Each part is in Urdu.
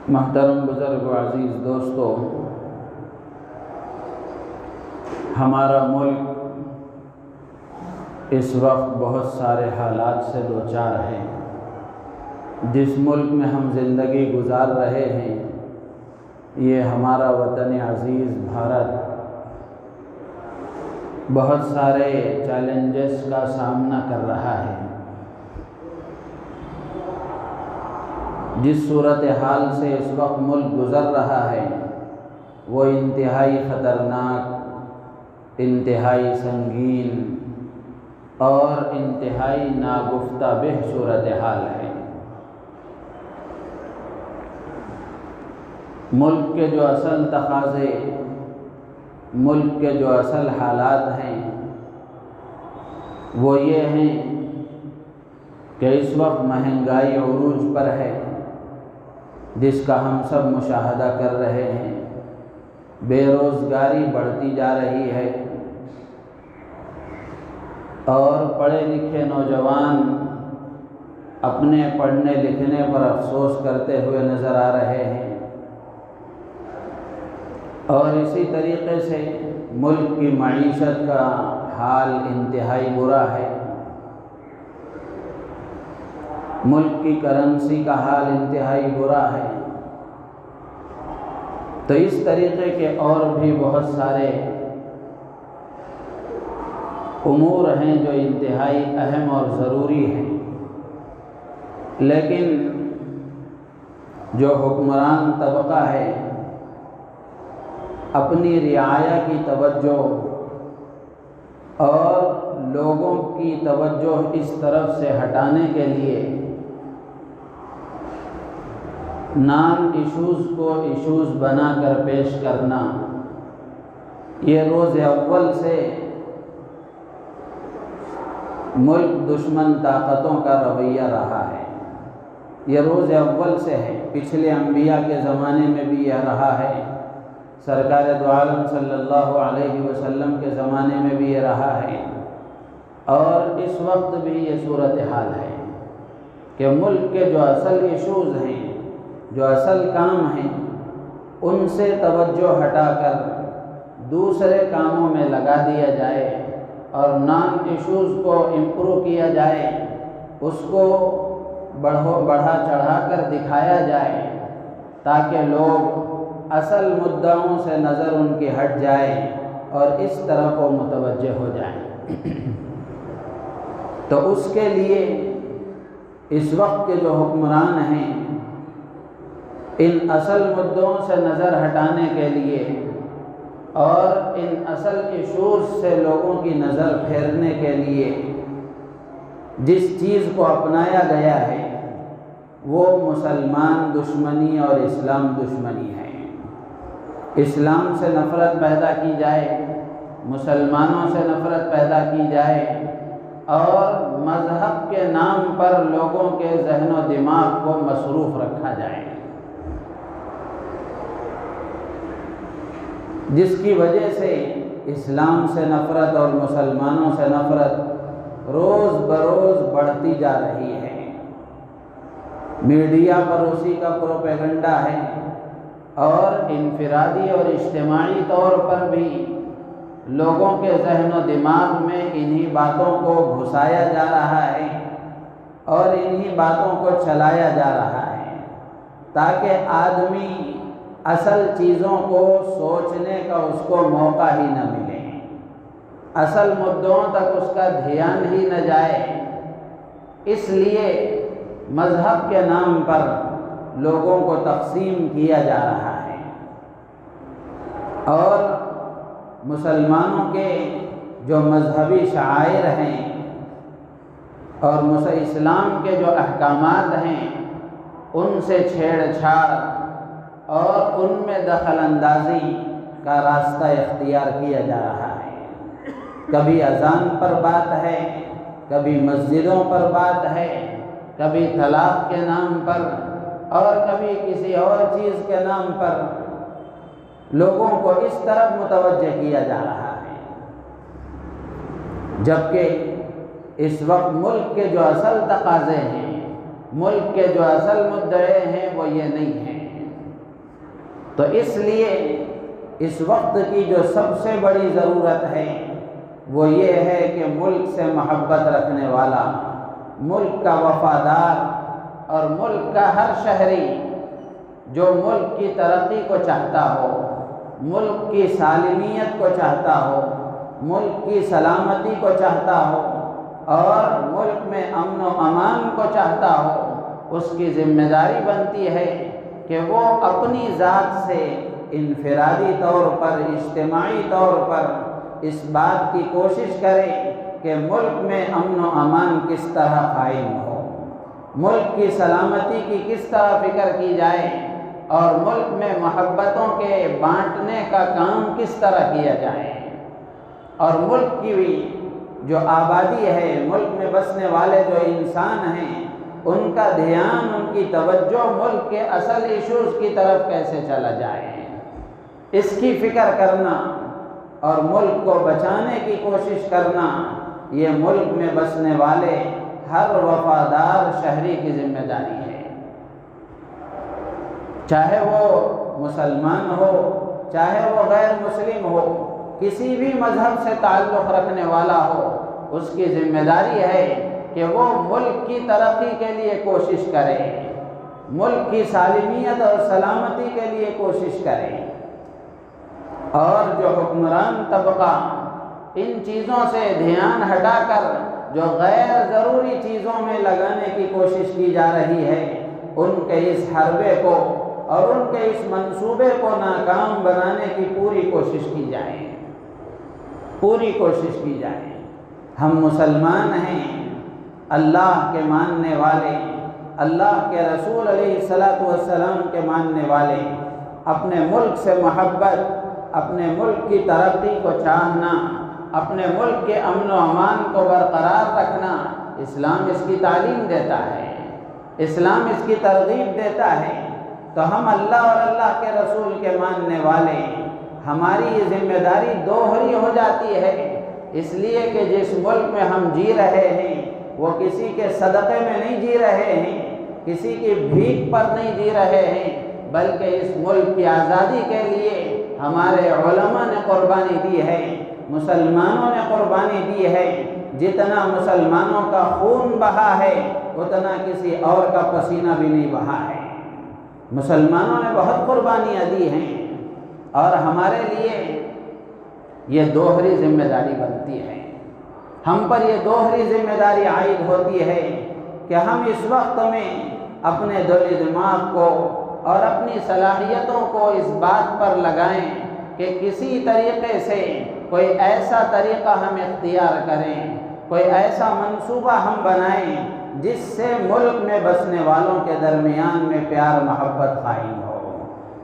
محترم بزرگ و عزیز دوستو، ہمارا ملک اس وقت بہت سارے حالات سے دوچار ہے۔ جس ملک میں ہم زندگی گزار رہے ہیں، یہ ہمارا وطن عزیز بھارت بہت سارے چیلنجز کا سامنا کر رہا ہے۔ جس صورتحال سے اس وقت ملک گزر رہا ہے وہ انتہائی خطرناک، انتہائی سنگین اور انتہائی ناگفتہ بہ صورتحال ہے۔ ملک کے جو اصل تقاضے، ملک کے جو اصل حالات ہیں وہ یہ ہیں کہ اس وقت مہنگائی عروج پر ہے، جس کا ہم سب مشاہدہ کر رہے ہیں۔ بے روزگاری بڑھتی جا رہی ہے اور پڑھے لکھے نوجوان اپنے پڑھنے لکھنے پر افسوس کرتے ہوئے نظر آ رہے ہیں، اور اسی طریقے سے ملک کی معیشت کا حال انتہائی برا ہے۔ ملک کی کرنسی کا حال انتہائی برا ہے۔ تو اس طریقے کے اور بھی بہت سارے امور ہیں جو انتہائی اہم اور ضروری ہیں، لیکن جو حکمران طبقہ ہے اپنی رعایا کی توجہ اور لوگوں کی توجہ اس طرف سے ہٹانے کے لیے نان ایشوز کو ایشوز بنا کر پیش کرنا، یہ روز اول سے ملک دشمن طاقتوں کا رویہ رہا ہے۔ یہ روز اول سے ہے، پچھلے انبیاء کے زمانے میں بھی یہ رہا ہے، سرکار دو عالم صلی اللہ علیہ وسلم کے زمانے میں بھی یہ رہا ہے، اور اس وقت بھی یہ صورتحال ہے کہ ملک کے جو اصل ایشوز ہیں، جو اصل کام ہیں، ان سے توجہ ہٹا کر دوسرے کاموں میں لگا دیا جائے اور نان ایشوز کو امپروو کیا جائے، اس کو بڑھا چڑھا کر دکھایا جائے تاکہ لوگ اصل مدعوں سے نظر ان کی ہٹ جائے اور اس طرح کو متوجہ ہو جائیں۔ تو اس کے لیے اس وقت کے جو حکمران ہیں، ان اصل مدعوں سے نظر ہٹانے کے لیے اور ان اصل ایشوز سے لوگوں کی نظر پھیرنے کے لیے جس چیز کو اپنایا گیا ہے وہ مسلمان دشمنی اور اسلام دشمنی ہے۔ اسلام سے نفرت پیدا کی جائے، مسلمانوں سے نفرت پیدا کی جائے اور مذہب کے نام پر لوگوں کے ذہن و دماغ کو مصروف رکھا جائے، جس کی وجہ سے اسلام سے نفرت اور مسلمانوں سے نفرت روز بروز بڑھتی جا رہی ہے۔ میڈیا پر اسی کا پروپیگنڈا ہے اور انفرادی اور اجتماعی طور پر بھی لوگوں کے ذہن و دماغ میں انہی باتوں کو گھسایا جا رہا ہے اور انہی باتوں کو چلایا جا رہا ہے تاکہ آدمی اصل چیزوں کو سوچنے کا اس کو موقع ہی نہ ملے، اصل مدعوں تک اس کا دھیان ہی نہ جائے۔ اس لیے مذہب کے نام پر لوگوں کو تقسیم کیا جا رہا ہے اور مسلمانوں کے جو مذہبی شعائر ہیں اور اسلام کے جو احکامات ہیں ان سے چھیڑ چھاڑ اور ان میں دخل اندازی کا راستہ اختیار کیا جا رہا ہے۔ کبھی اذان پر بات ہے، کبھی مسجدوں پر بات ہے، کبھی طلاق کے نام پر اور کبھی کسی اور چیز کے نام پر لوگوں کو اس طرف متوجہ کیا جا رہا ہے، جبکہ اس وقت ملک کے جو اصل تقاضے ہیں، ملک کے جو اصل مدعے ہیں وہ یہ نہیں ہیں۔ تو اس لیے اس وقت کی جو سب سے بڑی ضرورت ہے وہ یہ ہے کہ ملک سے محبت رکھنے والا، ملک کا وفادار اور ملک کا ہر شہری جو ملک کی ترقی کو چاہتا ہو، ملک کی سالمیت کو چاہتا ہو، ملک کی سلامتی کو چاہتا ہو اور ملک میں امن و امان کو چاہتا ہو، اس کی ذمہ داری بنتی ہے کہ وہ اپنی ذات سے انفرادی طور پر، اجتماعی طور پر اس بات کی کوشش کرے کہ ملک میں امن و امان کس طرح قائم ہو، ملک کی سلامتی کی کس طرح فکر کی جائے اور ملک میں محبتوں کے بانٹنے کا کام کس طرح کیا جائے، اور ملک کی بھی جو آبادی ہے، ملک میں بسنے والے جو انسان ہیں، ان کا دھیان، ان کی توجہ ملک کے اصل ایشوز کی طرف کیسے چلا جائے، اس کی فکر کرنا اور ملک کو بچانے کی کوشش کرنا، یہ ملک میں بسنے والے ہر وفادار شہری کی ذمہ داری ہے، چاہے وہ مسلمان ہو، چاہے وہ غیر مسلم ہو، کسی بھی مذہب سے تعلق رکھنے والا ہو، اس کی ذمہ داری ہے کہ وہ ملک کی ترقی کے لیے کوشش کرے، ملک کی سالمیت اور سلامتی کے لیے کوشش کرے، اور جو حکمران طبقہ ان چیزوں سے دھیان ہٹا کر جو غیر ضروری چیزوں میں لگانے کی کوشش کی جا رہی ہے، ان کے اس حربے کو اور ان کے اس منصوبے کو ناکام بنانے کی پوری کوشش کی جائے، پوری کوشش کی جائے۔ ہم مسلمان ہیں، اللہ کے ماننے والے، اللہ کے رسول علیہ الصلاۃ والسلام کے ماننے والے، اپنے ملک سے محبت، اپنے ملک کی ترقی کو چاہنا، اپنے ملک کے امن و امان کو برقرار رکھنا، اسلام اس کی تعلیم دیتا ہے، اسلام اس کی ترغیب دیتا ہے۔ تو ہم اللہ اور اللہ کے رسول کے ماننے والے، ہماری یہ ذمہ داری دوہری ہو جاتی ہے، اس لیے کہ جس ملک میں ہم جی رہے ہیں وہ کسی کے صدقے میں نہیں جی رہے ہیں، کسی کی بھیک پر نہیں جی رہے ہیں، بلکہ اس ملک کی آزادی کے لیے ہمارے علماء نے قربانی دی ہے، مسلمانوں نے قربانی دی ہے۔ جتنا مسلمانوں کا خون بہا ہے اتنا کسی اور کا پسینہ بھی نہیں بہا ہے، مسلمانوں نے بہت قربانیاں دی ہیں، اور ہمارے لیے یہ دوہری ذمہ داری بنتی ہے، ہم پر یہ دوہری ذمہ داری عائد ہوتی ہے کہ ہم اس وقت میں اپنے دل و دماغ کو اور اپنی صلاحیتوں کو اس بات پر لگائیں کہ کسی طریقے سے کوئی ایسا طریقہ ہم اختیار کریں، کوئی ایسا منصوبہ ہم بنائیں جس سے ملک میں بسنے والوں کے درمیان میں پیار محبت قائم ہو،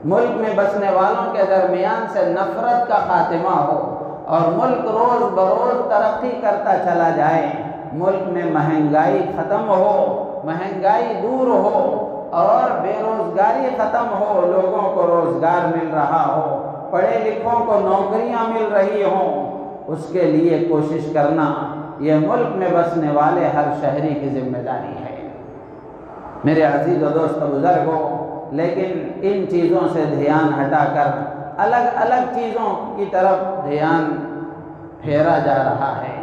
ملک میں بسنے والوں کے درمیان سے نفرت کا خاتمہ ہو، اور ملک روز بروز ترقی کرتا چلا جائے، ملک میں مہنگائی ختم ہو، مہنگائی دور ہو، اور بے روزگاری ختم ہو، لوگوں کو روزگار مل رہا ہو، پڑھے لکھوں کو نوکریاں مل رہی ہوں، اس کے لیے کوشش کرنا یہ ملک میں بسنے والے ہر شہری کی ذمہ داری ہے۔ میرے عزیز و دوست بزرگوں، لیکن ان چیزوں سے دھیان ہٹا کر الگ الگ چیزوں کی طرف دھیان پھیرا جا رہا ہے،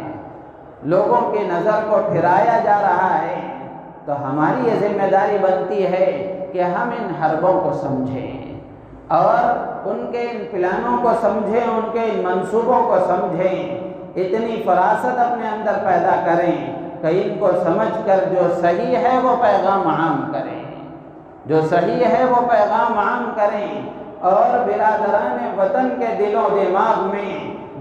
لوگوں کی نظر کو پھرایا جا رہا ہے، تو ہماری یہ ذمہ داری بنتی ہے کہ ہم ان حربوں کو سمجھیں اور ان کے ان پلانوں کو سمجھیں، ان کے ان منصوبوں کو سمجھیں، اتنی فراست اپنے اندر پیدا کریں کہ ان کو سمجھ کر جو صحیح ہے وہ پیغام عام کریں، جو صحیح ہے وہ پیغام عام کریں، اور برادران وطن کے دل و دماغ میں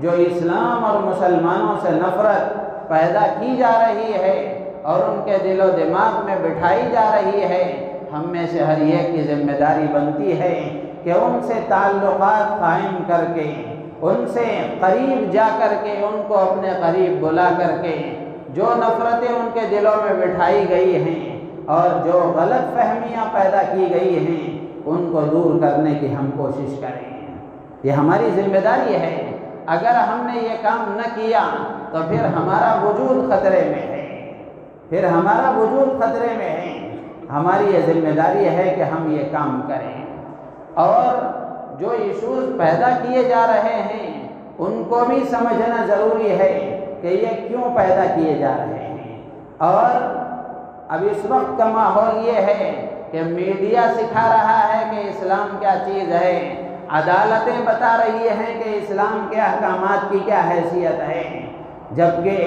جو اسلام اور مسلمانوں سے نفرت پیدا کی جا رہی ہے اور ان کے دل و دماغ میں بٹھائی جا رہی ہے، ہم میں سے ہر ایک کی ذمہ داری بنتی ہے کہ ان سے تعلقات قائم کر کے، ان سے قریب جا کر کے، ان کو اپنے قریب بلا کر کے جو نفرتیں ان کے دلوں میں بٹھائی گئی ہیں اور جو غلط فہمیاں پیدا کی گئی ہیں ان کو دور کرنے کی ہم کوشش کریں، یہ ہماری ذمہ داری ہے۔ اگر ہم نے یہ کام نہ کیا تو پھر ہمارا وجود خطرے میں ہے، پھر ہمارا وجود خطرے میں ہے، ہماری یہ ذمہ داری ہے کہ ہم یہ کام کریں۔ اور جو ایشوز پیدا کیے جا رہے ہیں ان کو بھی سمجھنا ضروری ہے کہ یہ کیوں پیدا کیے جا رہے ہیں۔ اور اب اس وقت کا ماحول یہ ہے کہ میڈیا سکھا رہا ہے کہ اسلام کیا چیز ہے، عدالتیں بتا رہی ہیں کہ اسلام کے احکامات کی کیا حیثیت ہے، جبکہ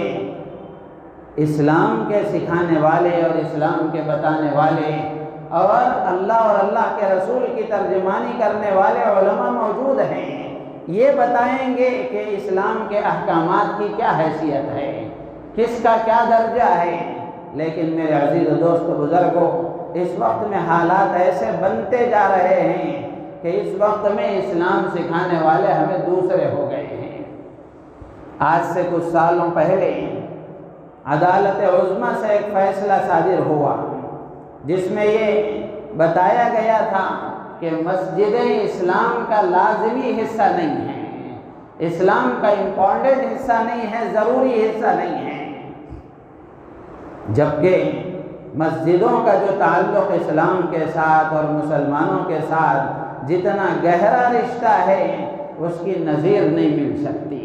اسلام کے سکھانے والے اور اسلام کے بتانے والے اور اللہ کے رسول کی ترجمانی کرنے والے علماء موجود ہیں۔ یہ بتائیں گے کہ اسلام کے احکامات کی کیا حیثیت ہے، کس کا کیا درجہ ہے، لیکن میرے عزیز دوست بزرگوں، اس وقت میں حالات ایسے بنتے جا رہے ہیں کہ اس وقت میں اسلام سکھانے والے ہمیں دوسرے ہو گئے ہیں۔ آج سے کچھ سالوں پہلے عدالت عظمیٰ سے ایک فیصلہ صادر ہوا جس میں یہ بتایا گیا تھا کہ مسجدیں اسلام کا لازمی حصہ نہیں ہیں، اسلام کا امپورٹنٹ حصہ نہیں ہے، ضروری حصہ نہیں ہے، جبکہ مسجدوں کا جو تعلق اسلام کے ساتھ اور مسلمانوں کے ساتھ جتنا گہرا رشتہ ہے اس کی نظیر نہیں مل سکتی۔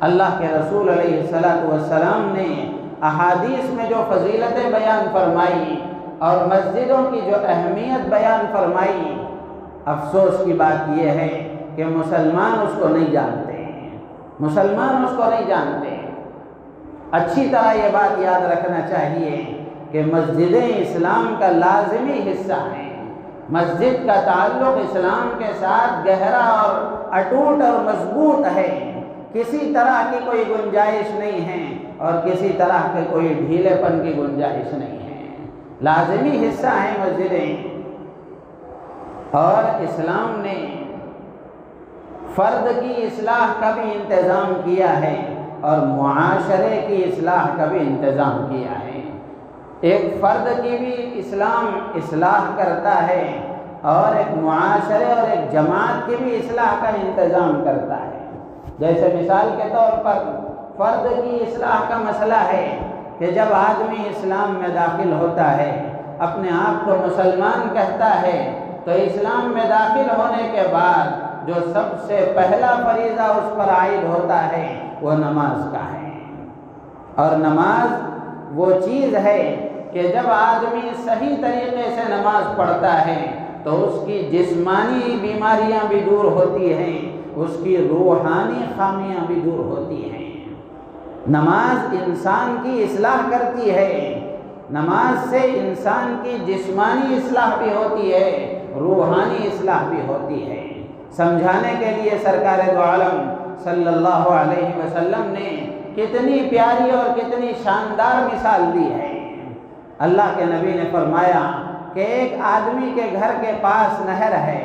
اللہ کے رسول علیہ السلام نے احادیث میں جو فضیلتیں بیان فرمائی اور مسجدوں کی جو اہمیت بیان فرمائی، افسوس کی بات یہ ہے کہ مسلمان اس کو نہیں جانتے، مسلمان اس کو نہیں جانتے۔ اچھی طرح یہ بات یاد رکھنا چاہیے کہ مسجدیں اسلام کا لازمی حصہ ہیں، مسجد کا تعلق اسلام کے ساتھ گہرا اور اٹوٹ اور مضبوط ہے، کسی طرح کی کوئی گنجائش نہیں ہے اور کسی طرح کے کوئی ڈھیلے پن کی گنجائش نہیں ہے، لازمی حصہ ہیں مسجدیں۔ اور اسلام نے فرد کی اصلاح کا بھی انتظام کیا ہے اور معاشرے کی اصلاح کا بھی انتظام کیا ہے۔ ایک فرد کی بھی اسلام اصلاح کرتا ہے اور ایک معاشرے اور ایک جماعت کی بھی اصلاح کا انتظام کرتا ہے۔ جیسے مثال کے طور پر فرد کی اصلاح کا مسئلہ ہے کہ جب آدمی اسلام میں داخل ہوتا ہے، اپنے آپ کو مسلمان کہتا ہے، تو اسلام میں داخل ہونے کے بعد جو سب سے پہلا فریضہ اس پر عائد ہوتا ہے وہ نماز کا ہے۔ اور نماز وہ چیز ہے کہ جب آدمی صحیح طریقے سے نماز پڑھتا ہے تو اس کی جسمانی بیماریاں بھی دور ہوتی ہیں، اس کی روحانی خامیاں بھی دور ہوتی ہیں۔ نماز انسان کی اصلاح کرتی ہے، نماز سے انسان کی جسمانی اصلاح بھی ہوتی ہے، روحانی اصلاح بھی ہوتی ہے۔ سمجھانے کے لیے سرکار دو عالم صلی اللہ علیہ وسلم نے کتنی پیاری اور کتنی شاندار مثال دی ہے۔ اللہ کے نبی نے فرمایا کہ ایک آدمی کے گھر کے پاس نہر ہے،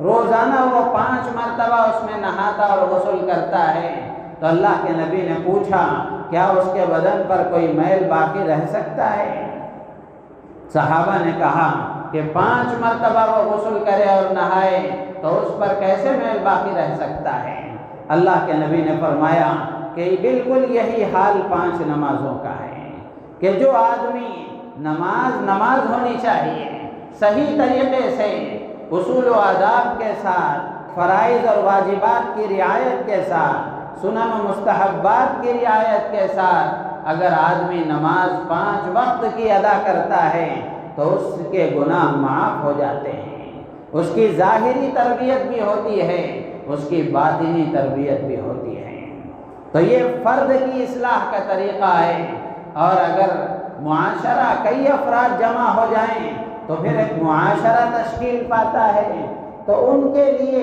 روزانہ وہ 5 مرتبہ اس میں نہاتا اور غسل کرتا ہے، تو اللہ کے نبی نے پوچھا کیا اس کے بدن پر کوئی میل باقی رہ سکتا ہے؟ صحابہ نے کہا کہ 5 مرتبہ وہ غسل کرے اور نہائے تو اس پر کیسے میل باقی رہ سکتا ہے؟ اللہ کے نبی نے فرمایا کہ بالکل یہی حال 5 نمازوں کا ہے کہ جو آدمی نماز ہونی چاہیے صحیح طریقے سے، اصول و آداب کے ساتھ، فرائض اور واجبات کی رعایت کے ساتھ، سنن و مستحبات کی رعایت کے ساتھ اگر آدمی نماز 5 وقت کی ادا کرتا ہے تو اس کے گناہ معاف ہو جاتے ہیں، اس کی ظاہری تربیت بھی ہوتی ہے، اس کی باطنی تربیت بھی ہوتی ہے۔ تو یہ فرد کی اصلاح کا طریقہ ہے۔ اور اگر معاشرہ کئی افراد جمع ہو جائیں تو پھر ایک معاشرہ تشکیل پاتا ہے، تو ان کے لیے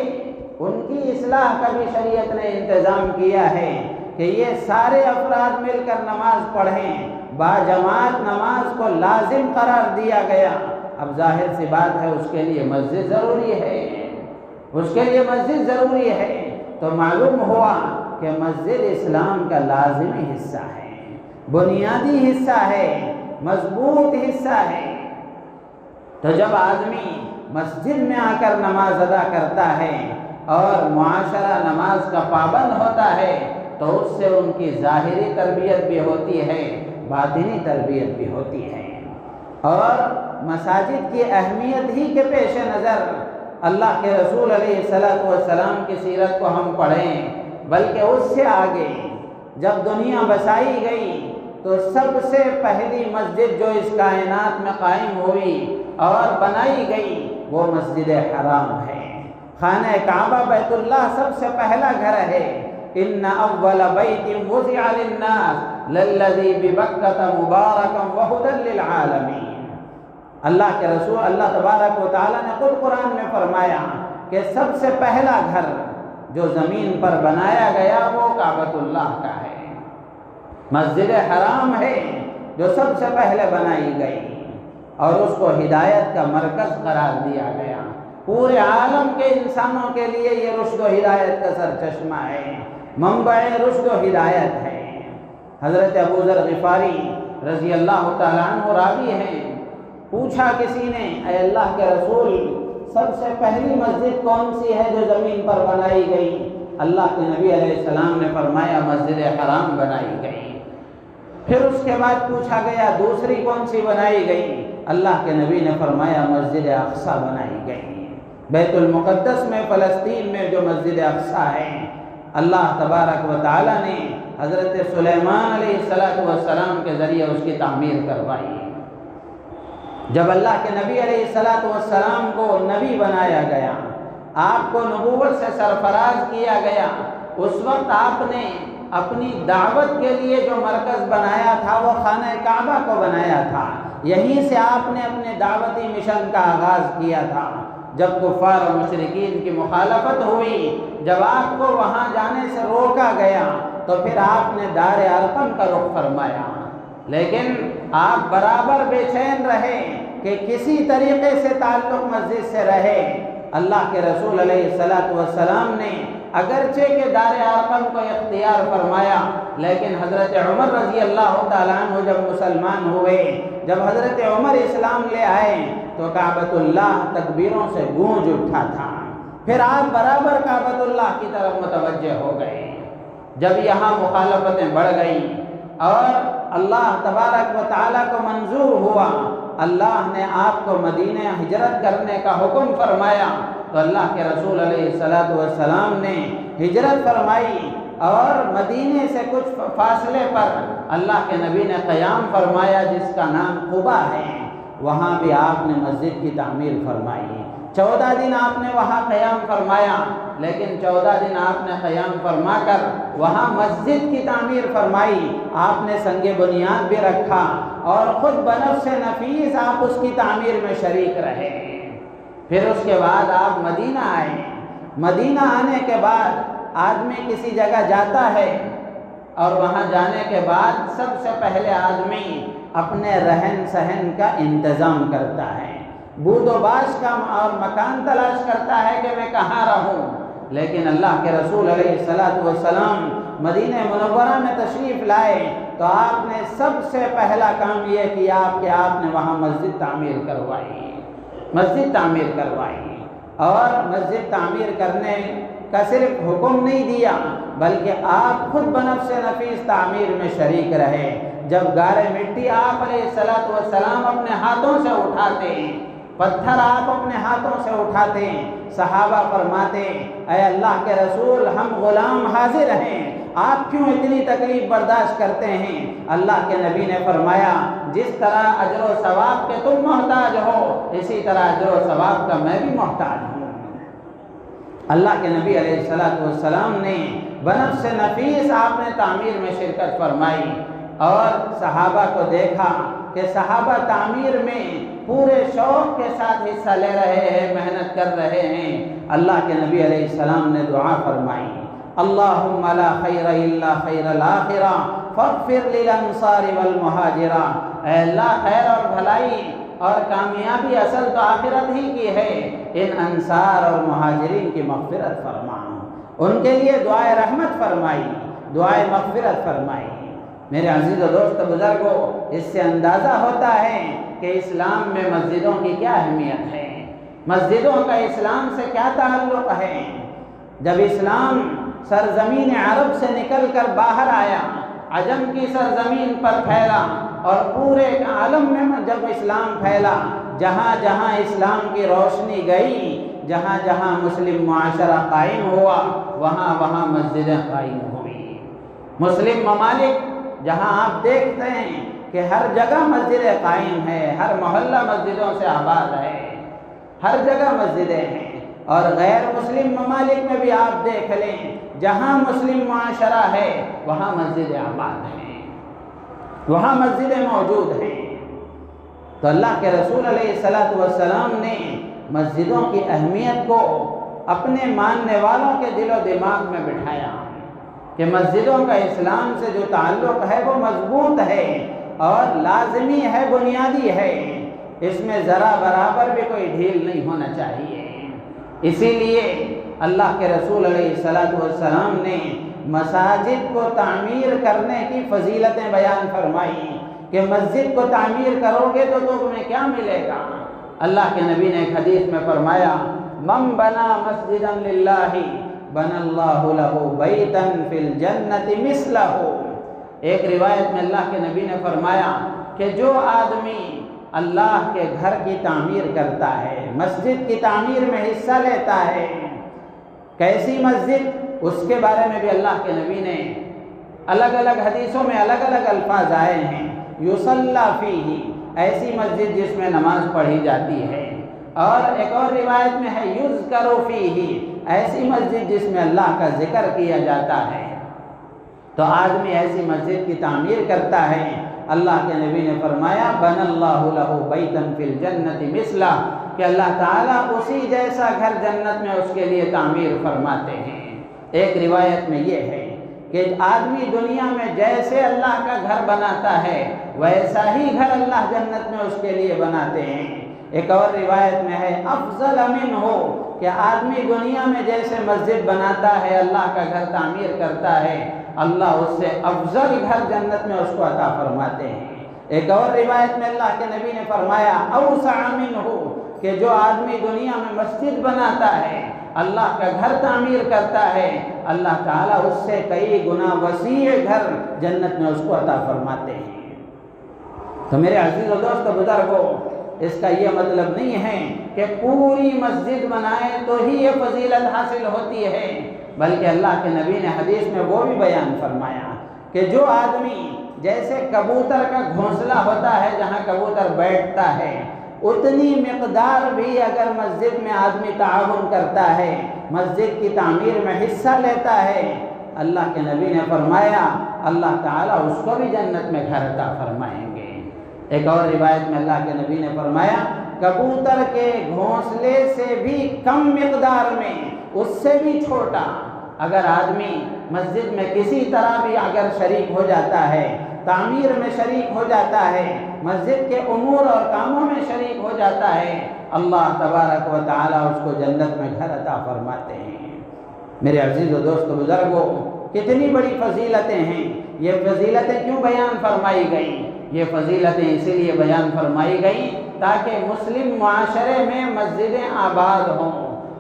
ان کی اصلاح کا بھی شریعت نے انتظام کیا ہے کہ یہ سارے افراد مل کر نماز پڑھیں، باجماعت نماز کو لازم قرار دیا گیا۔ اب ظاہر سی بات ہے اس کے لیے مسجد ضروری ہے، اس کے لیے مسجد ضروری ہے، تو معلوم ہوا کہ مسجد اسلام کا لازمی حصہ ہے، بنیادی حصہ ہے، مضبوط حصہ ہے۔ تو جب آدمی مسجد میں آ کر نماز ادا کرتا ہے اور معاشرہ نماز کا پابند ہوتا ہے تو اس سے ان کی ظاہری تربیت بھی ہوتی ہے، باطنی تربیت بھی ہوتی ہے۔ اور مساجد کی اہمیت ہی کے پیش نظر اللہ کے رسول علیہ الصلوۃ والسلام کی سیرت کو ہم پڑھیں، بلکہ اس سے آگے جب دنیا بسائی گئی تو سب سے پہلی مسجد جو اس کائنات میں قائم ہوئی اور بنائی گئی وہ مسجد حرام ہے۔ خانہ کعبہ بیت اللہ سب سے پہلا گھر ہے۔ ان اول بیت وضع للناس للذی ببکۃ مبارکا وہدی للعالمین۔ اللہ کے رسول اللہ تبارک و تعالیٰ نے خود قرآن میں فرمایا کہ سب سے پہلا گھر جو زمین پر بنایا گیا وہ کعبۃ اللہ کا ہے، مسجد حرام ہے جو سب سے پہلے بنائی گئی اور اس کو ہدایت کا مرکز قرار دیا گیا۔ پورے عالم کے انسانوں کے لیے یہ رشد و ہدایت کا سرچشمہ ہے، منبع رشد و ہدایت ہے۔ حضرت ابو ذر غفاری رضی اللہ تعالیٰ عنہ راوی ہیں، پوچھا کسی نے اے اللہ کے رسول سب سے پہلی مسجد کون سی ہے جو زمین پر بنائی گئی؟ اللہ کے نبی علیہ السلام نے فرمایا مسجد حرام بنائی گئی۔ پھر اس کے بعد پوچھا گیا دوسری کون سی بنائی گئی؟ اللہ کے نبی نے فرمایا مسجد اقصیٰ بنائی گئی۔ بیت المقدس میں فلسطین میں جو مسجد اقصیٰ ہے، اللہ تبارک و تعالیٰ نے حضرت سلیمان علیہ السلام کے ذریعے اس کی تعمیر کروائی۔ جب اللہ کے نبی علیہ السلام کو نبی بنایا گیا، آپ کو نبوت سے سرفراز کیا گیا، اس وقت آپ نے اپنی دعوت کے لیے جو مرکز بنایا تھا وہ خانہ کعبہ کو بنایا تھا۔ یہیں سے آپ نے اپنے دعوتی مشن کا آغاز کیا تھا۔ جب کفار و مشرکین کی مخالفت ہوئی، جب آپ کو وہاں جانے سے روکا گیا تو پھر آپ نے دار ارقم کا رخ فرمایا، لیکن آپ برابر بے چین رہے کہ کسی طریقے سے تعلق مسجد سے رہے۔ اللہ کے رسول علیہ السلام نے اگرچہ کہ دار ارقم کو اختیار فرمایا، لیکن حضرت عمر رضی اللہ تعالیٰ عنہ جب مسلمان ہوئے، جب حضرت عمر اسلام لے آئے تو کعبۃ اللہ تکبیروں سے گونج اٹھا تھا۔ پھر آپ برابر کعبۃ اللہ کی طرف متوجہ ہو گئے۔ جب یہاں مخالفتیں بڑھ گئیں اور اللہ تبارک و تعالیٰ کو منظور ہوا، اللہ نے آپ کو مدینہ ہجرت کرنے کا حکم فرمایا، تو اللہ کے رسول علیہ السلام نے ہجرت فرمائی اور مدینے سے کچھ فاصلے پر اللہ کے نبی نے قیام فرمایا جس کا نام قبا ہے۔ وہاں بھی آپ نے مسجد کی تعمیر فرمائی۔ 14 دن آپ نے وہاں قیام فرمایا، لیکن 14 دن آپ نے قیام فرما کر وہاں مسجد کی تعمیر فرمائی۔ آپ نے سنگ بنیاد بھی رکھا اور خود بنفس نفیس آپ اس کی تعمیر میں شریک رہے۔ پھر اس کے بعد آپ مدینہ آئے۔ مدینہ آنے کے بعد آدمی کسی جگہ جاتا ہے اور وہاں جانے کے بعد سب سے پہلے آدمی اپنے رہن سہن کا انتظام کرتا ہے، بود و باش کا اور مکان تلاش کرتا ہے کہ میں کہاں رہوں۔ لیکن اللہ کے رسول علیہ السلام مدینہ منورہ میں تشریف لائے تو آپ نے سب سے پہلا کام یہ کیا کہ آپ نے وہاں مسجد تعمیر کروائی۔ مسجد تعمیر کروائی اور مسجد تعمیر کرنے کا صرف حکم نہیں دیا بلکہ آپ خود بنفس نفیس تعمیر میں شریک رہے۔ جب گارے مٹی آپ علیہ السلام اپنے ہاتھوں سے اٹھاتے، پتھر آپ اپنے ہاتھوں سے اٹھاتے، صحابہ فرماتے اے اللہ کے رسول ہم غلام حاضر ہیں، آپ کیوں اتنی تکلیف برداشت کرتے ہیں؟ اللہ کے نبی نے فرمایا جس طرح اجر و ثواب کے تم محتاج ہو اسی طرح اجر و ثواب کا میں بھی محتاج ہوں۔ اللہ کے نبی علیہ السلام نے بنفس نفیس آپ نے تعمیر میں شرکت فرمائی اور صحابہ کو دیکھا کہ صحابہ تعمیر میں پورے شوق کے ساتھ حصہ لے رہے ہیں، محنت کر رہے ہیں۔ اللہ کے نبی علیہ السلام نے دعا فرمائی اللہم لا خیر الا خیر الاخرہ فاغفر للانصار والمہاجرہ، اے اللہ خیر اور بھلائی اور کامیابی اصل تو آخرت ہی کی ہے، ان انصار اور مہاجرین کی مغفرت فرما، ان کے لیے دعائے رحمت فرمائی، دعائے مغفرت فرمائی۔ میرے عزیز و دوست بزرگوں، اس سے اندازہ ہوتا ہے کہ اسلام میں مسجدوں کی کیا اہمیت ہے، مسجدوں کا اسلام سے کیا تعلق ہے۔ جب اسلام سرزمین عرب سے نکل کر باہر آیا، عجم کی سرزمین پر پھیلا اور پورے عالم میں جب اسلام پھیلا جہاں جہاں اسلام کی روشنی گئی، جہاں جہاں مسلم معاشرہ قائم ہوا، وہاں وہاں مسجدیں قائم ہوئی۔ مسلم ممالک جہاں آپ دیکھتے ہیں کہ ہر جگہ مسجدیں قائم ہیں، ہر محلہ مسجدوں سے آباد ہے، ہر جگہ مسجدیں ہیں، اور غیر مسلم ممالک میں بھی آپ دیکھ لیں، جہاں مسلم معاشرہ ہے وہاں مسجدیں آباد ہیں، وہاں مسجدیں موجود ہیں۔ تو اللہ کے رسول علیہ السلام نے مسجدوں کی اہمیت کو اپنے ماننے والوں کے دل و دماغ میں بٹھایا کہ مسجدوں کا اسلام سے جو تعلق ہے وہ مضبوط ہے اور لازمی ہے، بنیادی ہے، اس میں ذرا برابر بھی کوئی ڈھیل نہیں ہونا چاہیے۔ اسی لیے اللہ کے رسول علیہ السلام نے مساجد کو تعمیر کرنے کی فضیلتیں بیان فرمائی کہ مسجد کو تعمیر کرو گے تو تمہیں کیا ملے گا۔ اللہ کے نبی نے ایک حدیث میں فرمایا، من بنا مسجدا للہ بنا اللہ لہ بیتا فی الجنت مثلہ۔ ایک روایت میں اللہ کے نبی نے فرمایا کہ جو آدمی اللہ کے گھر کی تعمیر کرتا ہے، مسجد کی تعمیر میں حصہ لیتا ہے، کیسی مسجد، اس کے بارے میں بھی اللہ کے نبی نے الگ الگ حدیثوں میں الگ الگ الفاظ آئے ہیں۔ یصلی فیہ، ایسی مسجد جس میں نماز پڑھی جاتی ہے، اور ایک اور روایت میں ہے یذکر فیہ، ایسی مسجد جس میں اللہ کا ذکر کیا جاتا ہے۔ تو آدمی ایسی مسجد کی تعمیر کرتا ہے، اللہ کے نبی نے فرمایا بن اللہ لہ بیتا فی الجنت مثلہ، کہ اللہ تعالیٰ اسی جیسا گھر جنت میں اس کے لیے تعمیر فرماتے ہیں۔ ایک روایت میں یہ ہے کہ آدمی دنیا میں جیسے اللہ کا گھر بناتا ہے ویسا ہی گھر اللہ جنت میں اس کے لیے بناتے ہیں۔ ایک اور روایت میں ہے افضل منہ، کہ آدمی دنیا میں جیسے مسجد بناتا ہے، اللہ کا گھر تعمیر کرتا ہے، اللہ اس سے افضل گھر جنت میں اس کو عطا فرماتے ہیں۔ ایک اور روایت میں اللہ کے نبی نے فرمایا اوسع منہ، کہ جو آدمی دنیا میں مسجد بناتا ہے، اللہ کا گھر تعمیر کرتا ہے، اللہ تعالیٰ اس سے کئی گنا وسیع گھر جنت میں اس کو عطا فرماتے ہیں۔ تو میرے عزیز و دوست بزرگوں، اس کا یہ مطلب نہیں ہے کہ پوری مسجد بنائیں تو ہی یہ فضیلت حاصل ہوتی ہے، بلکہ اللہ کے نبی نے حدیث میں وہ بھی بیان فرمایا کہ جو آدمی جیسے کبوتر کا گھونسلہ ہوتا ہے جہاں کبوتر بیٹھتا ہے، اتنی مقدار بھی اگر مسجد میں آدمی تعاون کرتا ہے، مسجد کی تعمیر میں حصہ لیتا ہے، اللہ کے نبی نے فرمایا اللہ تعالیٰ اس کو بھی جنت میں گھر عطا فرمائیں گے۔ ایک اور روایت میں اللہ کے نبی نے فرمایا کبوتر کے گھونسلے سے بھی کم مقدار میں، اس سے بھی چھوٹا، اگر آدمی مسجد میں کسی طرح بھی اگر شریک ہو جاتا ہے، تعمیر میں شریک ہو جاتا ہے، مسجد کے امور اور کاموں میں شریک ہو جاتا ہے، اللہ تبارک و تعالیٰ اس کو جنت میں گھر عطا فرماتے ہیں۔ میرے عزیز و دوست بزرگوں، کتنی بڑی فضیلتیں ہیں۔ یہ فضیلتیں کیوں بیان فرمائی گئیں؟ یہ فضیلتیں اسی لیے بیان فرمائی گئیں تاکہ مسلم معاشرے میں مسجدیں آباد ہوں،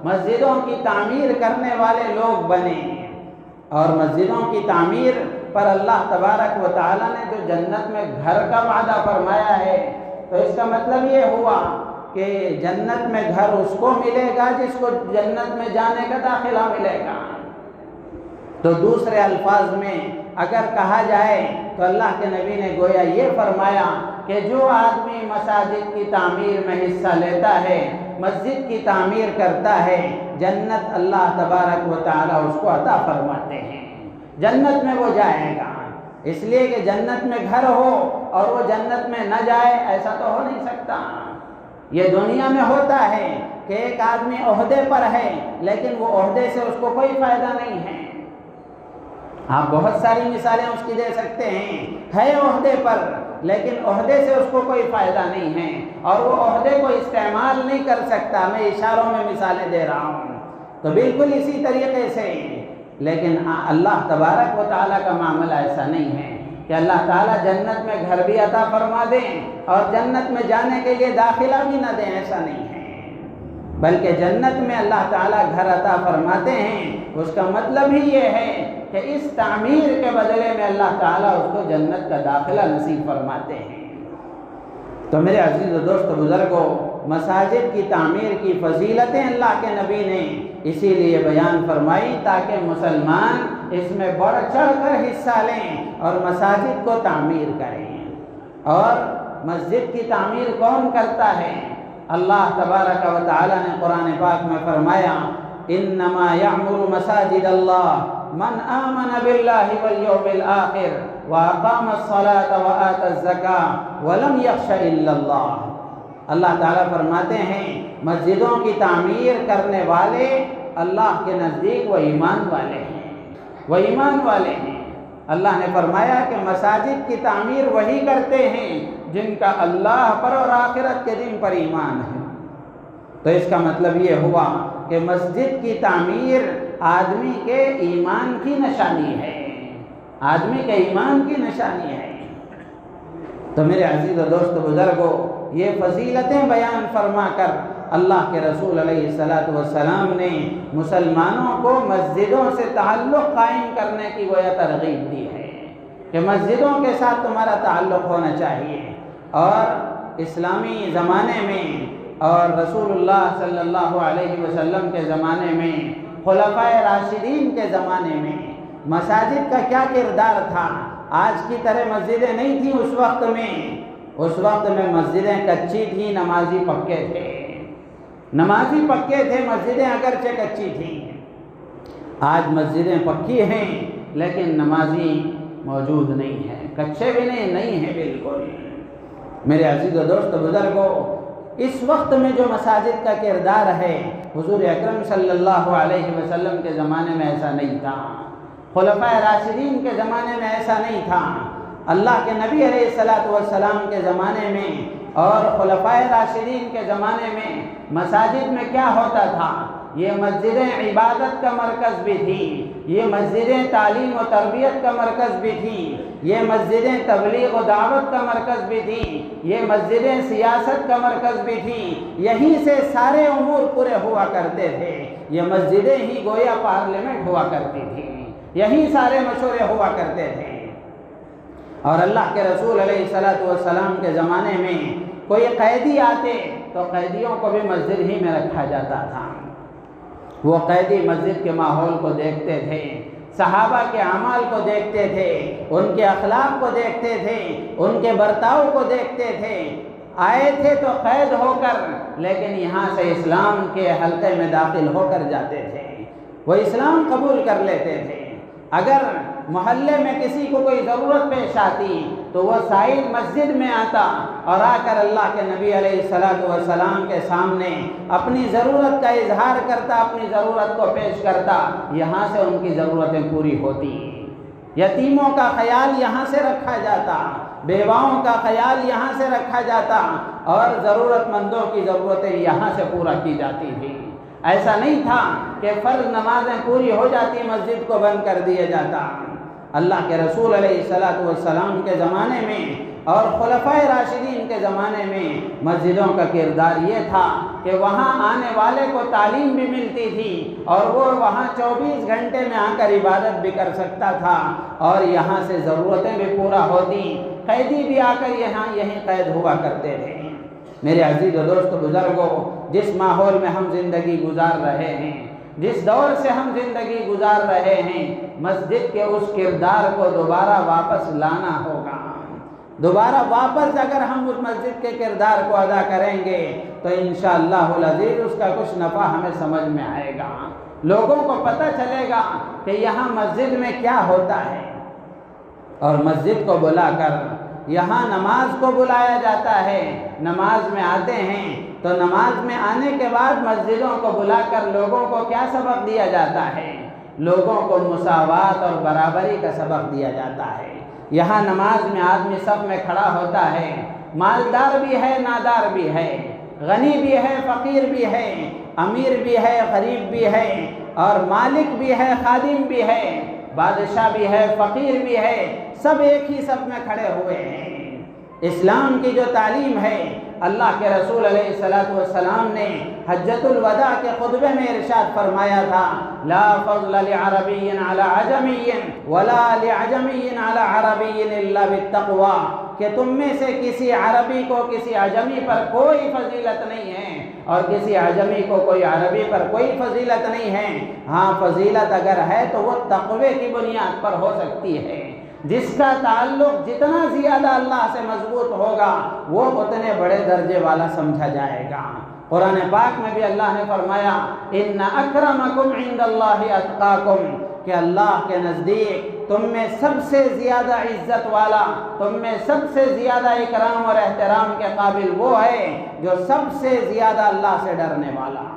مسجدوں کی تعمیر کرنے والے لوگ بنیں، اور مسجدوں کی تعمیر پر اللہ تبارک و تعالیٰ نے جو جنت میں گھر کا وعدہ فرمایا ہے، تو اس کا مطلب یہ ہوا کہ جنت میں گھر اس کو ملے گا جس کو جنت میں جانے کا داخلہ ملے گا۔ تو دوسرے الفاظ میں اگر کہا جائے تو اللہ کے نبی نے گویا یہ فرمایا کہ جو آدمی مساجد کی تعمیر میں حصہ لیتا ہے، مسجد کی تعمیر کرتا ہے، جنت اللہ تبارک و تعالیٰ اس کو عطا فرماتے ہیں، جنت میں وہ جائے گا۔ اس لیے کہ جنت میں گھر ہو اور وہ جنت میں نہ جائے، ایسا تو ہو نہیں سکتا۔ یہ دنیا میں ہوتا ہے کہ ایک آدمی عہدے پر ہے لیکن وہ عہدے سے اس کو کوئی فائدہ نہیں ہے۔ آپ بہت ساری مثالیں اس کی دے سکتے ہیں، ہے عہدے پر لیکن عہدے سے اس کو کوئی فائدہ نہیں ہے اور وہ عہدے کو استعمال نہیں کر سکتا۔ میں اشاروں میں مثالیں دے رہا ہوں۔ تو بالکل اسی طریقے سے لیکن اللہ تبارک و تعالیٰ کا معاملہ ایسا نہیں ہے کہ اللہ تعالیٰ جنت میں گھر بھی عطا فرما دیں اور جنت میں جانے کے لیے داخلہ بھی نہ دیں، ایسا نہیں ہے، بلکہ جنت میں اللہ تعالیٰ گھر عطا فرماتے ہیں۔ اس کا مطلب ہی یہ ہے کہ اس تعمیر کے بدلے میں اللہ تعالیٰ اس کو جنت کا داخلہ نصیب فرماتے ہیں۔ تو میرے عزیز و دوست بزرگوں، مساجد کی تعمیر کی فضیلتیں اللہ کے نبی نے اسی لیے بیان فرمائی تاکہ مسلمان اس میں بڑھ چڑھ کر حصہ لیں اور مساجد کو تعمیر کریں۔ اور مسجد کی تعمیر کون کرتا ہے؟ اللہ تبارک و تعالی نے قرآن پاک میں فرمایا انما یعمر مساجد اللہ من آمن باللہ والیوم الآخر واقام الصلاة وآت الزکاة ولم یخش الا اللہ۔ اللہ تعالیٰ فرماتے ہیں مسجدوں کی تعمیر کرنے والے اللہ کے نزدیک وہ ایمان والے ہیں، وہ ایمان والے ہیں۔ اللہ نے فرمایا کہ مساجد کی تعمیر وہی کرتے ہیں جن کا اللہ پر اور آخرت کے دن پر ایمان ہے۔ تو اس کا مطلب یہ ہوا کہ مسجد کی تعمیر آدمی کے ایمان کی نشانی ہے، آدمی کے ایمان کی نشانی ہے۔ تو میرے عزیز و دوست بزرگوں، یہ فضیلتیں بیان فرما کر اللہ کے رسول علیہ السلام نے مسلمانوں کو مسجدوں سے تعلق قائم کرنے کی گویا ترغیب دی ہے کہ مسجدوں کے ساتھ تمہارا تعلق ہونا چاہیے۔ اور اسلامی زمانے میں اور رسول اللہ صلی اللہ علیہ وسلم کے زمانے میں، خلفائے راشدین کے زمانے میں مساجد کا کیا کردار تھا؟ آج کی طرح مسجدیں نہیں تھیں اس وقت میں مسجدیں کچی تھیں، نمازی پکے تھے، نمازی پکے تھے، مسجدیں اگرچہ کچی تھیں۔ آج مسجدیں پکی ہیں لیکن نمازی موجود نہیں ہیں، کچے بھی نہیں ہیں بالکل۔ میرے عزیز و دوست بزرگوں، اس وقت میں جو مساجد کا کردار ہے، حضور اکرم صلی اللہ علیہ وسلم کے زمانے میں ایسا نہیں تھا، خلفائے راشدین کے زمانے میں ایسا نہیں تھا، اللہ کے نبی علیہ السلام کے زمانے میں اور خلفائے راشدین کے زمانے میں مساجد میں کیا ہوتا تھا؟ یہ مسجدیں عبادت کا مرکز بھی تھیں، یہ مسجدیں تعلیم و تربیت کا مرکز بھی تھیں، یہ مسجدیں تبلیغ و دعوت کا مرکز بھی تھیں، یہ مسجدیں سیاست کا مرکز بھی تھیں، یہیں سے سارے امور پورے ہوا کرتے تھے۔ یہ مسجدیں ہی گویا پارلیمنٹ ہوا کرتی تھیں، یہیں سارے مشورے ہوا کرتے تھے۔ اور اللہ کے رسول علیہ السلام کے زمانے میں کوئی قیدی آتے تو قیدیوں کو بھی مسجد ہی میں رکھا جاتا تھا۔ وہ قیدی مسجد کے ماحول کو دیکھتے تھے، صحابہ کے اعمال کو دیکھتے تھے، ان کے اخلاق کو دیکھتے تھے، ان کے برتاؤ کو دیکھتے تھے۔ آئے تھے تو قید ہو کر، لیکن یہاں سے اسلام کے حلقے میں داخل ہو کر جاتے تھے، وہ اسلام قبول کر لیتے تھے۔ اگر محلے میں کسی کو کوئی ضرورت پیش آتی تو وہ سائل مسجد میں آتا اور آ کر اللہ کے نبی علیہ السلام کے سامنے اپنی ضرورت کا اظہار کرتا، اپنی ضرورت کو پیش کرتا، یہاں سے ان کی ضرورتیں پوری ہوتی۔ یتیموں کا خیال یہاں سے رکھا جاتا، بیواؤں کا خیال یہاں سے رکھا جاتا اور ضرورت مندوں کی ضرورتیں یہاں سے پورا کی جاتی تھی۔ ایسا نہیں تھا کہ فرض نمازیں پوری ہو جاتی مسجد کو بند کر دیا جاتا۔ اللہ کے رسول علیہ السلام کے زمانے میں اور خلفائے راشدین کے زمانے میں مسجدوں کا کردار یہ تھا کہ وہاں آنے والے کو تعلیم بھی ملتی تھی اور وہ وہاں 24 گھنٹے میں آ کر عبادت بھی کر سکتا تھا اور یہاں سے ضرورتیں بھی پورا ہوتی۔ قیدی بھی آ کر یہیں قید ہوا کرتے تھے۔ میرے عزیز و دوست بزرگوں، جس ماحول میں ہم زندگی گزار رہے ہیں، جس دور سے ہم زندگی گزار رہے ہیں، مسجد کے اس کردار کو دوبارہ واپس لانا ہوگا۔ دوبارہ واپس اگر ہم اس مسجد کے کردار کو ادا کریں گے تو انشاءاللہ العزیز اس کا کچھ نفع ہمیں سمجھ میں آئے گا، لوگوں کو پتہ چلے گا کہ یہاں مسجد میں کیا ہوتا ہے۔ اور مسجد کو بلا کر یہاں نماز کو بلایا جاتا ہے، نماز میں آتے ہیں تو نماز میں آنے کے بعد مسجدوں کو بلا کر لوگوں کو کیا سبق دیا جاتا ہے؟ لوگوں کو مساوات اور برابری کا سبق دیا جاتا ہے۔ یہاں نماز میں آدمی صف میں کھڑا ہوتا ہے، مالدار بھی ہے، نادار بھی ہے، غنی بھی ہے، فقیر بھی ہے، امیر بھی ہے، غریب بھی ہے، اور مالک بھی ہے، خادم بھی ہے، بادشاہ بھی ہے، فقیر بھی ہے، سب ایک ہی صف میں کھڑے ہوئے ہیں۔ اسلام کی جو تعلیم ہے، اللہ کے رسول علیہ السلام نے حجۃ الوداع کے خطبے میں ارشاد فرمایا تھا، لا فضل لعربی علی عجمی ولا لعجمی علی عربی الا بالتقوی، کہ تم میں سے کسی عربی کو کسی عجمی پر کوئی فضیلت نہیں ہے اور کسی عجمی کو کوئی عربی پر کوئی فضیلت نہیں ہے، ہاں فضیلت اگر ہے تو وہ تقوی کی بنیاد پر ہو سکتی ہے۔ جس کا تعلق جتنا زیادہ اللہ سے مضبوط ہوگا وہ اتنے بڑے درجے والا سمجھا جائے گا۔ قرآن پاک میں بھی اللہ نے فرمایا، ان اکرمکم عند اللہ اتقاکم، کہ اللہ کے نزدیک تم میں سب سے زیادہ عزت والا، تم میں سب سے زیادہ اکرام اور احترام کے قابل وہ ہے جو سب سے زیادہ اللہ سے ڈرنے والا،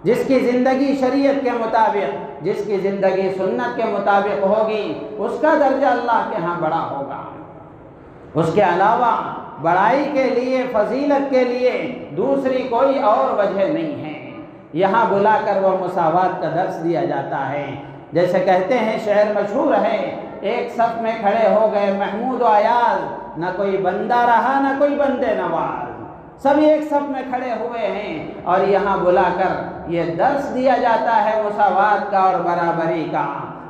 جس کی زندگی شریعت کے مطابق، جس کی زندگی سنت کے مطابق ہوگی، اس کا درجہ اللہ کے ہاں بڑا ہوگا۔ اس کے علاوہ بڑائی کے لیے، فضیلت کے لیے دوسری کوئی اور وجہ نہیں ہے۔ یہاں بلا کر وہ مساوات کا درس دیا جاتا ہے۔ جیسے کہتے ہیں، شعر مشہور ہے، ایک صف میں کھڑے ہو گئے محمود و ایاز، نہ کوئی بندہ رہا نہ کوئی بندے نواز، سب ایک صف میں کھڑے ہوئے ہیں اور یہاں بلا کر یہ درس دیا جاتا ہے مساوات کا اور برابری کا۔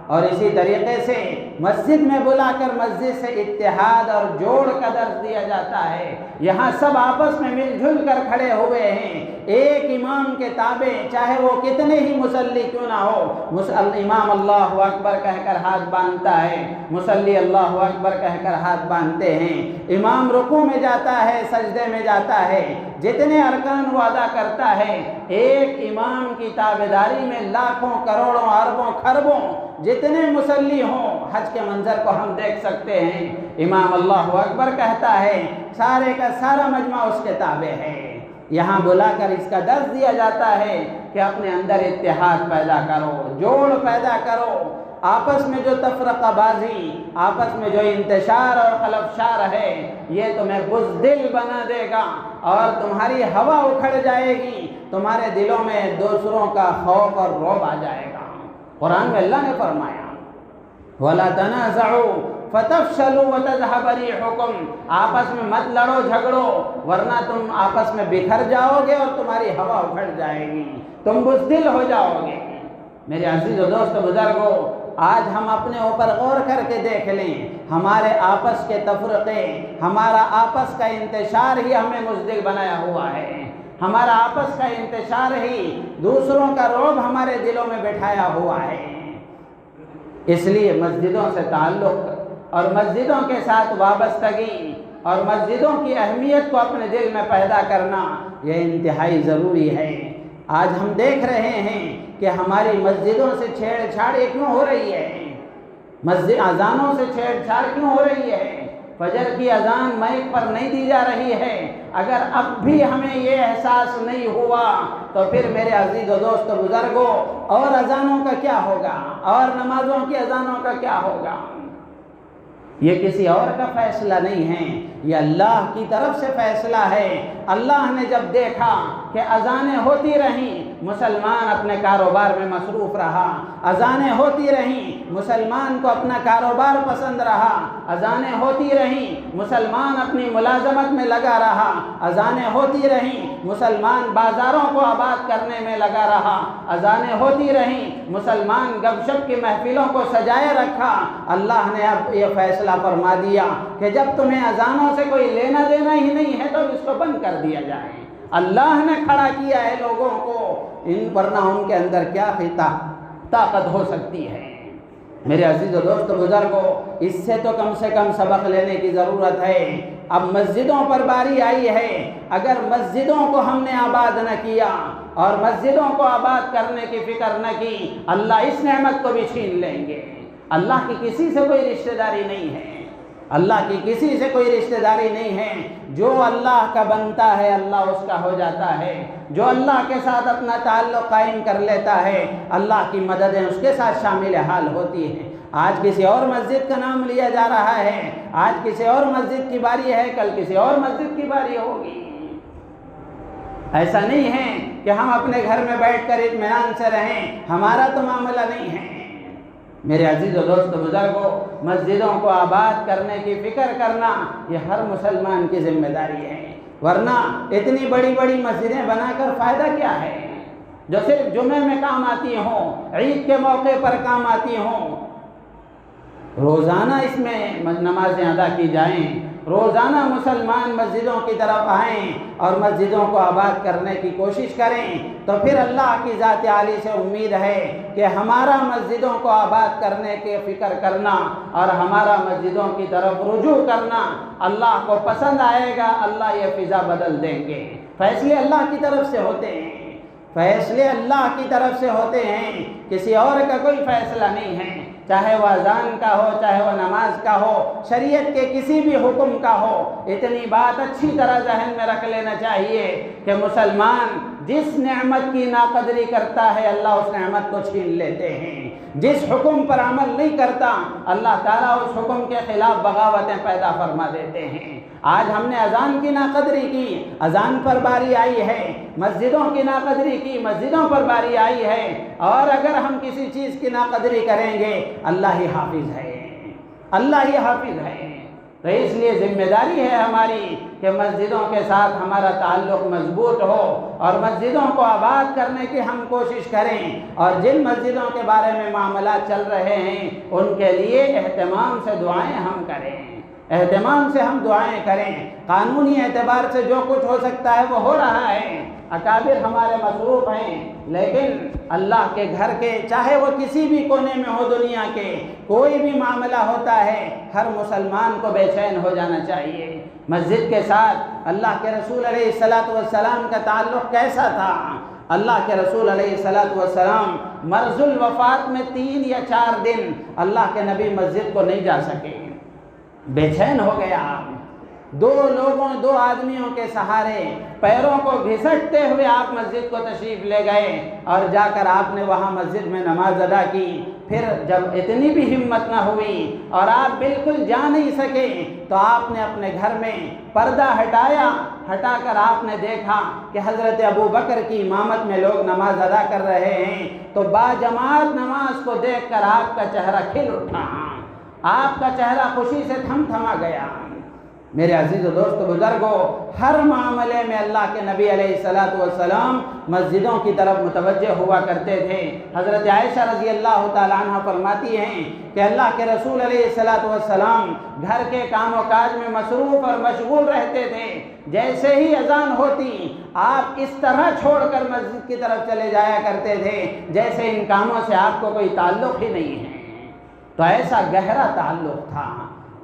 اور اسی طریقے سے مسجد میں بلا کر مسجد سے اتحاد اور جوڑ کا درس دیا جاتا ہے۔ یہاں سب آپس میں مل جل کر کھڑے ہوئے ہیں، ایک امام کے تابع، چاہے وہ کتنے ہی مصلی کیوں نہ ہو، امام اللہ اکبر کہہ کر ہاتھ باندھتا ہے، مصلی اللہ اکبر کہہ کر ہاتھ باندھتے ہیں، امام رکوع میں جاتا ہے، سجدے میں جاتا ہے، جتنے ارکان وہ ادا کرتا ہے، ایک امام کی تابعداری میں لاکھوں کروڑوں اربوں خربوں جتنے مصلی ہوں، حج کے منظر کو ہم دیکھ سکتے ہیں، امام اللہ اکبر کہتا ہے، سارے کا سارا مجمع اس کے تابع ہے۔ یہاں بلا کر اس کا درس دیا جاتا ہے کہ اپنے اندر اتحاد پیدا کرو، جوڑ پیدا کرو، آپس میں جو تفرقہ بازی، آپس میں جو انتشار اور خلفشار ہے، یہ تمہیں بزدل بنا دے گا اور تمہاری ہوا اکھڑ جائے گی، تمہارے دلوں میں دوسروں کا خوف اور رعب آ جائے گا۔ قرآن میں اللہ نے فرمایا، وَلَا تَنَازَعُوا فَتَفْشَلُوا وَتَذْهَبَ رِيحُكُمْ، آپس میں مت لڑو جھگڑو ورنہ تم آپس میں بکھر جاؤ گے اور تمہاری ہوا اکھڑ جائے گی، تم بزدل ہو جاؤ گے۔ میرے عزیز و دوست بزرگوں، آج ہم اپنے اوپر غور کر کے دیکھ لیں، ہمارے آپس کے تفرقے، ہمارا آپس کا انتشار ہی ہمیں مزدل بنایا ہوا ہے، ہمارا آپس کا انتشار ہی دوسروں کا رعب ہمارے دلوں میں بٹھایا ہوا ہے۔ اس لیے مسجدوں سے تعلق اور مسجدوں کے ساتھ وابستگی اور مسجدوں کی اہمیت کو اپنے دل میں پیدا کرنا یہ انتہائی ضروری ہے۔ آج ہم دیکھ رہے ہیں کہ ہماری مسجدوں سے چھیڑ چھاڑ کیوں ہو رہی ہے، مسجد اذانوں سے چھیڑ چھاڑ کیوں ہو رہی ہے، فجر کی اذان مائک پر نہیں دی جا رہی ہے۔ اگر اب بھی ہمیں یہ احساس نہیں ہوا تو پھر میرے عزیز و دوست بزرگوں، اور اذانوں کا کیا ہوگا، اور نمازوں کی اذانوں کا کیا ہوگا؟ یہ کسی اور کا فیصلہ نہیں ہے، یہ اللہ کی طرف سے فیصلہ ہے۔ اللہ نے جب دیکھا کہ اذانیں ہوتی رہیں، مسلمان اپنے کاروبار میں مصروف رہا، اذانیں ہوتی رہیں، مسلمان کو اپنا کاروبار پسند رہا، اذانیں ہوتی رہیں، مسلمان اپنی ملازمت میں لگا رہا، اذانیں ہوتی رہیں، مسلمان بازاروں کو آباد کرنے میں لگا رہا، اذانیں ہوتی رہیں، مسلمان گپ شپ کی محفلوں کو سجائے رکھا۔ اللہ نے اب یہ فیصلہ فرما دیا کہ جب تمہیں اذانوں سے کوئی لینا دینا ہی نہیں ہے تو اس کو بند کر دیا جائے۔ اللہ نے کھڑا کیا ہے لوگوں کو، ورنہ ان کے اندر کیا طاقت ہو سکتی ہے۔ میرے عزیز و دوست بزرگوں، اس سے تو کم سے کم سبق لینے کی ضرورت ہے۔ اب مسجدوں پر باری آئی ہے، اگر مسجدوں کو ہم نے آباد نہ کیا اور مسجدوں کو آباد کرنے کی فکر نہ کی، اللہ اس نعمت کو بھی چھین لیں گے۔ اللہ کی کسی سے کوئی رشتہ داری نہیں ہے، اللہ کی کسی سے کوئی رشتہ داری نہیں ہے۔ جو اللہ کا بنتا ہے اللہ اس کا ہو جاتا ہے، جو اللہ کے ساتھ اپنا تعلق قائم کر لیتا ہے اللہ کی مددیں اس کے ساتھ شامل حال ہوتی ہیں۔ آج کسی اور مسجد کا نام لیا جا رہا ہے، آج کسی اور مسجد کی باری ہے، کل کسی اور مسجد کی باری ہوگی۔ ایسا نہیں ہے کہ ہم اپنے گھر میں بیٹھ کر اطمینان سے رہیں، ہمارا تو معاملہ نہیں ہے۔ میرے عزیز و دوست بزرگوں، مسجدوں کو آباد کرنے کی فکر کرنا یہ ہر مسلمان کی ذمہ داری ہے، ورنہ اتنی بڑی بڑی مسجدیں بنا کر فائدہ کیا ہے جو صرف جمعے میں کام آتی ہوں، عید کے موقع پر کام آتی ہوں۔ روزانہ اس میں نمازیں ادا کی جائیں، روزانہ مسلمان مسجدوں کی طرف آئیں اور مسجدوں کو آباد کرنے کی کوشش کریں، تو پھر اللہ کی ذات عالی سے امید ہے کہ ہمارا مسجدوں کو آباد کرنے کی فکر کرنا اور ہمارا مسجدوں کی طرف رجوع کرنا اللہ کو پسند آئے گا، اللہ یہ فضا بدل دیں گے۔ فیصلے اللہ کی طرف سے ہوتے ہیں، فیصلے اللہ کی طرف سے ہوتے ہیں، کسی اور کا کوئی فیصلہ نہیں ہے، چاہے وہ اذان کا ہو، چاہے وہ نماز کا ہو، شریعت کے کسی بھی حکم کا ہو۔ اتنی بات اچھی طرح ذہن میں رکھ لینا چاہیے کہ مسلمان جس نعمت کی ناقدری کرتا ہے اللہ اس نعمت کو چھین لیتے ہیں، جس حکم پر عمل نہیں کرتا اللہ تعالیٰ اس حکم کے خلاف بغاوتیں پیدا فرما دیتے ہیں۔ آج ہم نے اذان کی ناقدری کی، اذان پر باری آئی ہے، مسجدوں کی ناقدری کی، مسجدوں پر باری آئی ہے، اور اگر ہم کسی چیز کی ناقدری کریں گے اللہ ہی حافظ ہے، اللہ ہی حافظ ہے۔ تو اس لیے ذمہ داری ہے ہماری کہ مسجدوں کے ساتھ ہمارا تعلق مضبوط ہو اور مسجدوں کو آباد کرنے کی ہم کوشش کریں، اور جن مسجدوں کے بارے میں معاملات چل رہے ہیں ان کے لیے اہتمام سے دعائیں ہم کریں، اہتمام سے ہم دعائیں کریں۔ قانونی اعتبار سے جو کچھ ہو سکتا ہے وہ ہو رہا ہے، اکابر ہمارے مصروف ہیں، لیکن اللہ کے گھر کے چاہے وہ کسی بھی کونے میں ہو دنیا کے، کوئی بھی معاملہ ہوتا ہے ہر مسلمان کو بے چین ہو جانا چاہیے۔ مسجد کے ساتھ اللہ کے رسول علیہ السلام کا تعلق کیسا تھا؟ اللہ کے رسول علیہ السلام مرض الوفات میں 3 یا 4 دن اللہ کے نبی مسجد کو نہیں جا سکے، بے چین ہو گیا۔ 2 آدمیوں کے سہارے پیروں کو گھسٹتے ہوئے آپ مسجد کو تشریف لے گئے اور جا کر آپ نے وہاں مسجد میں نماز ادا کی۔ پھر جب اتنی بھی ہمت نہ ہوئی اور آپ بالکل جا نہیں سکے تو آپ نے اپنے گھر میں پردہ ہٹا کر آپ نے دیکھا کہ حضرت ابو بکر کی امامت میں لوگ نماز ادا کر رہے ہیں، تو باجماعت نماز کو دیکھ کر آپ کا چہرہ کھل اٹھا، آپ کا چہرہ خوشی سے تھما گیا۔ میرے عزیز و دوست بزرگوں، ہر معاملے میں اللہ کے نبی علیہ السلام مسجدوں کی طرف متوجہ ہوا کرتے تھے۔ حضرت عائشہ رضی اللہ تعالیٰ عنہ فرماتی ہیں کہ اللہ کے رسول علیہ السلام گھر کے کام و کاج میں مصروف اور مشغول رہتے تھے، جیسے ہی اذان ہوتی آپ اس طرح چھوڑ کر مسجد کی طرف چلے جایا کرتے تھے جیسے ان کاموں سے آپ کو کوئی تعلق ہی نہیں ہے۔ تو ایسا گہرا تعلق تھا،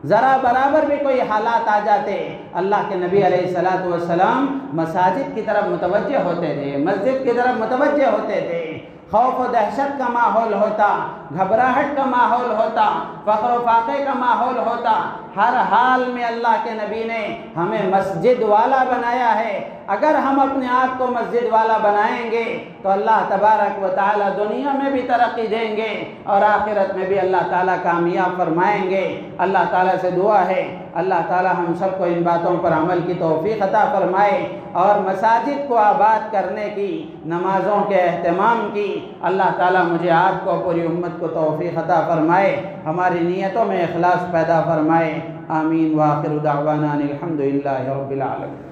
ذرا برابر بھی کوئی حالات آ جاتے اللہ کے نبی علیہ السلام مساجد کی طرف متوجہ ہوتے تھے، مسجد کی طرف متوجہ ہوتے تھے۔ خوف و دہشت کا ماحول ہوتا، گھبراہٹ کا ماحول ہوتا، فخر و فاقے کا ماحول ہوتا، ہر حال میں اللہ کے نبی نے ہمیں مسجد والا بنایا ہے۔ اگر ہم اپنے آپ کو مسجد والا بنائیں گے تو اللہ تبارک و تعالی دنیا میں بھی ترقی دیں گے اور آخرت میں بھی اللہ تعالیٰ کامیاب فرمائیں گے۔ اللہ تعالیٰ سے دعا ہے اللہ تعالیٰ ہم سب کو ان باتوں پر عمل کی توفیق عطا فرمائے اور مساجد کو آباد کرنے کی، نمازوں کے اہتمام کی اللہ تعالیٰ مجھے آپ کو پوری امت کو توفیق عطا فرمائے، ہماری نیتوں میں اخلاص پیدا فرمائے۔ آمین۔ وآخر دعوانا الحمدللہ رب العالمین۔